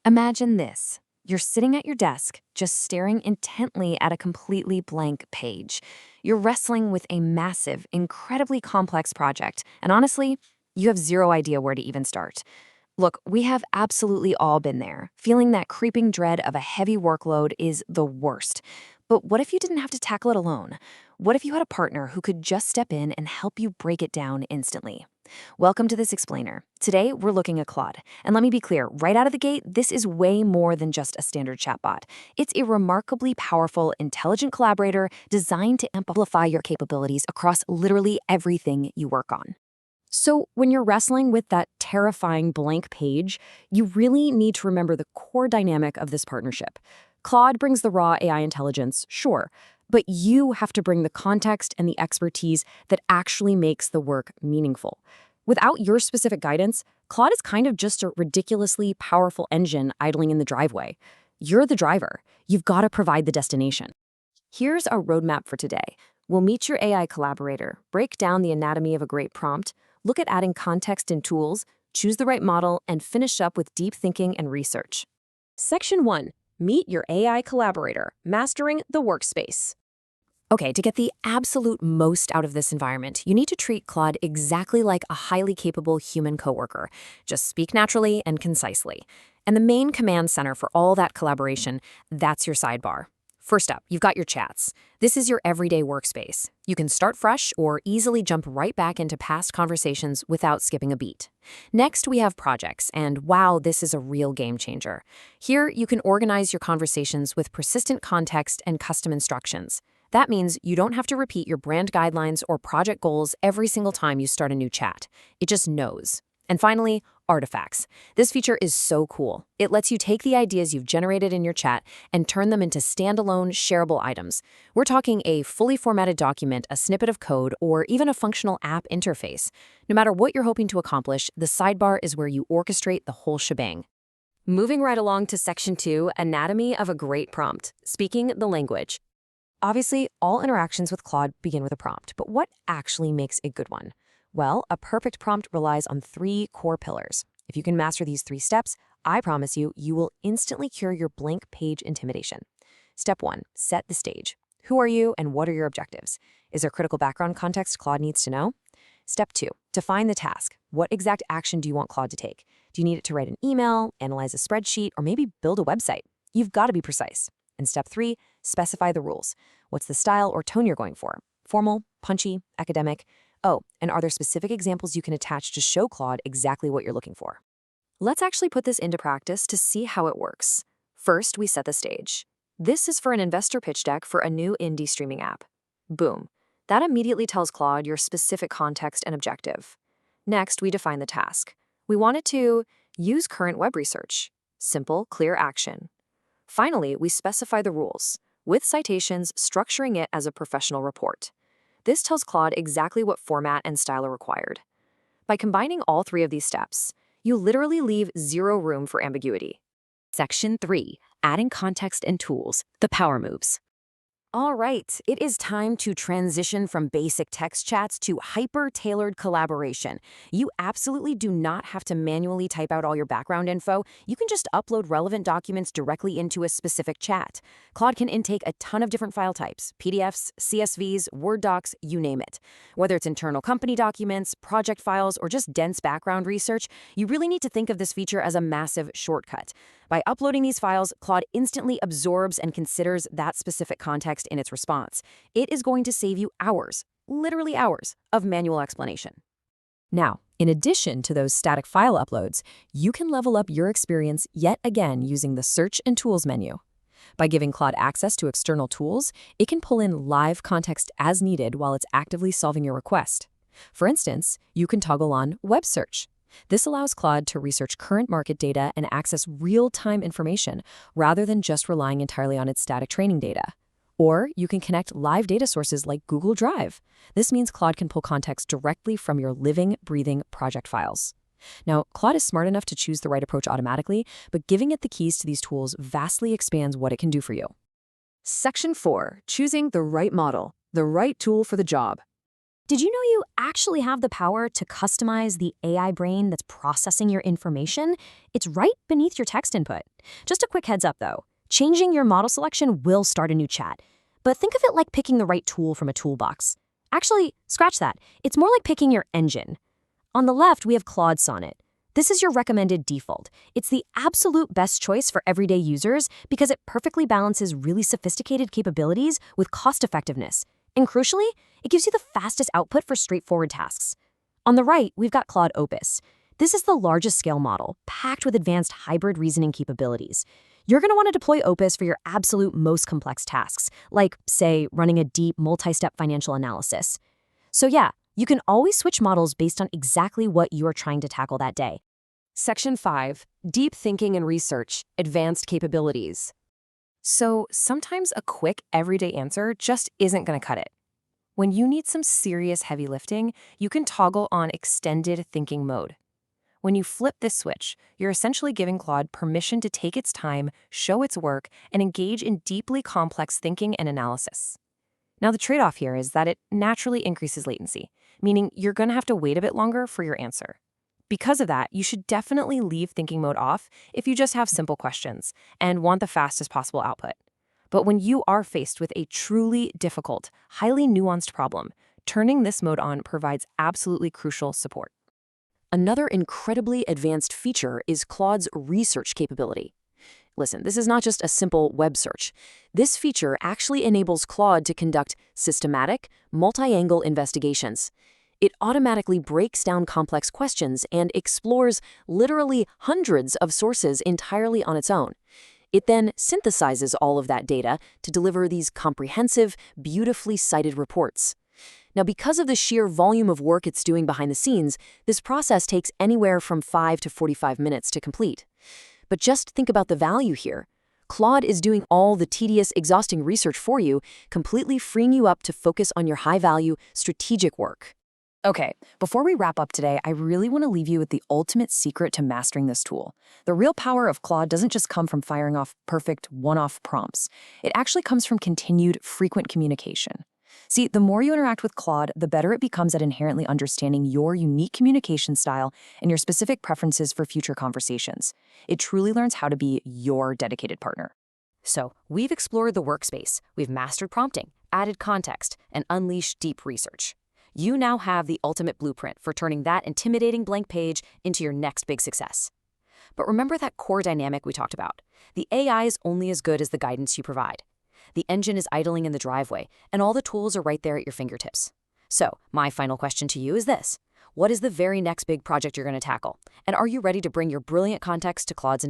Imagine this. You're sitting at your desk, just staring intently at a completely blank page. You're wrestling with a massive, incredibly complex project, and honestly, you have zero idea where to even start. Look, we have absolutely all been there. Feeling that creeping dread of a heavy workload is the worst. But what if you didn't have to tackle it alone? What if you had a partner who could just step in and help you break it down instantly? Welcome to this explainer. Today, we're looking at Claude. And let me be clear, right out of the gate, this is way more than just a standard chatbot. It's a remarkably powerful, intelligent collaborator designed to amplify your capabilities across literally everything you work on. So, when you're wrestling with that terrifying blank page, you really need to remember the core dynamic of this partnership. Claude brings the raw AI intelligence, sure, but you have to bring the context and the expertise that actually makes the work meaningful. Without your specific guidance, Claude is kind of just a ridiculously powerful engine idling in the driveway. You're the driver. You've got to provide the destination. Here's our roadmap for today. We'll meet your AI collaborator, break down the anatomy of a great prompt, look at adding context and tools, choose the right model, and finish up with deep thinking and research. Section 1. Meet your AI collaborator, mastering the workspace. Okay, to get the absolute most out of this environment, you need to treat Claude exactly like a highly capable human coworker. Just speak naturally and concisely. And the main command center for all that collaboration, that's your sidebar. First up, you've got your chats. This is your everyday workspace. You can start fresh or easily jump right back into past conversations without skipping a beat. Next, we have projects, and wow, this is a real game changer. Here, you can organize your conversations with persistent context and custom instructions. That means you don't have to repeat your brand guidelines or project goals every single time you start a new chat. It just knows. And finally, artifacts. This feature is so cool. It lets you take the ideas you've generated in your chat and turn them into standalone, shareable items. We're talking a fully formatted document, a snippet of code, or even a functional app interface. No matter what you're hoping to accomplish, the sidebar is where you orchestrate the whole shebang. Moving right along to Section 2, Anatomy of a Great Prompt, Speaking the Language. Obviously, all interactions with Claude begin with a prompt, but what actually makes a good one? Well, a perfect prompt relies on 3 core pillars. If you can master these 3 steps, I promise you, you will instantly cure your blank page intimidation. Step 1, set the stage. Who are you and what are your objectives? Is there critical background context Claude needs to know? Step 2, define the task. What exact action do you want Claude to take? Do you need it to write an email, analyze a spreadsheet, or maybe build a website? You've got to be precise. And step 3, specify the rules. What's the style or tone you're going for? Formal, punchy, academic? Oh, and are there specific examples you can attach to show Claude exactly what you're looking for? Let's actually put this into practice to see how it works. First, we set the stage. This is for an investor pitch deck for a new indie streaming app. Boom. That immediately tells Claude your specific context and objective. Next, we define the task. We want it to use current web research. Simple, clear action. Finally, we specify the rules, with citations structuring it as a professional report. This tells Claude exactly what format and style are required. By combining all 3 of these steps, you literally leave zero room for ambiguity. Section 3, Adding Context and Tools, the Power Moves. All right, it is time to transition from basic text chats to hyper-tailored collaboration. You absolutely do not have to manually type out all your background info. You can just upload relevant documents directly into a specific chat. Claude can intake a ton of different file types, PDFs, CSVs, Word docs, you name it. Whether it's internal company documents, project files, or just dense background research, you really need to think of this feature as a massive shortcut. By uploading these files, Claude instantly absorbs and considers that specific context in its response. It is going to save you hours, literally hours, of manual explanation. Now, in addition to those static file uploads, you can level up your experience yet again using the Search and Tools menu. By giving Claude access to external tools, it can pull in live context as needed while it's actively solving your request. For instance, you can toggle on Web Search. This allows Claude to research current market data and access real-time information rather than just relying entirely on its static training data. Or you can connect live data sources like Google Drive. This means Claude can pull context directly from your living, breathing project files. Now, Claude is smart enough to choose the right approach automatically, but giving it the keys to these tools vastly expands what it can do for you. Section 4, Choosing the right model, the right tool for the job. Did you know you actually have the power to customize the AI brain that's processing your information? It's right beneath your text input. Just a quick heads up though, changing your model selection will start a new chat. But think of it like picking the right tool from a toolbox. Actually, scratch that. It's more like picking your engine. On the left, we have Claude Sonnet. This is your recommended default. It's the absolute best choice for everyday users because it perfectly balances really sophisticated capabilities with cost effectiveness. And crucially, it gives you the fastest output for straightforward tasks. On the right, we've got Claude Opus. This is the largest scale model, packed with advanced hybrid reasoning capabilities. You're going to want to deploy Opus for your absolute most complex tasks, like, say, running a deep multi-step financial analysis. So yeah, you can always switch models based on exactly what you are trying to tackle that day. Section 5. Deep Thinking and Research, Advanced Capabilities. So sometimes a quick, everyday answer just isn't going to cut it. When you need some serious heavy lifting, you can toggle on Extended Thinking Mode. When you flip this switch, you're essentially giving Claude permission to take its time, show its work, and engage in deeply complex thinking and analysis. Now, the trade-off here is that it naturally increases latency, meaning you're going to have to wait a bit longer for your answer. Because of that, you should definitely leave thinking mode off if you just have simple questions and want the fastest possible output. But when you are faced with a truly difficult, highly nuanced problem, turning this mode on provides absolutely crucial support. Another incredibly advanced feature is Claude's research capability. Listen, this is not just a simple web search. This feature actually enables Claude to conduct systematic, multi-angle investigations. It automatically breaks down complex questions and explores literally hundreds of sources entirely on its own. It then synthesizes all of that data to deliver these comprehensive, beautifully cited reports. Now, because of the sheer volume of work it's doing behind the scenes, this process takes anywhere from 5 to 45 minutes to complete. But just think about the value here. Claude is doing all the tedious, exhausting research for you, completely freeing you up to focus on your high-value, strategic work. Okay, before we wrap up today, I really want to leave you with the ultimate secret to mastering this tool. The real power of Claude doesn't just come from firing off perfect one-off prompts. It actually comes from continued, frequent communication. See, the more you interact with Claude, the better it becomes at inherently understanding your unique communication style and your specific preferences for future conversations. It truly learns how to be your dedicated partner. So, we've explored the workspace, we've mastered prompting, added context, and unleashed deep research. You now have the ultimate blueprint for turning that intimidating blank page into your next big success. But remember that core dynamic we talked about. The AI is only as good as the guidance you provide. The engine is idling in the driveway, and all the tools are right there at your fingertips. So, my final question to you is this. What is the very next big project you're going to tackle? And are you ready to bring your brilliant context to Claude's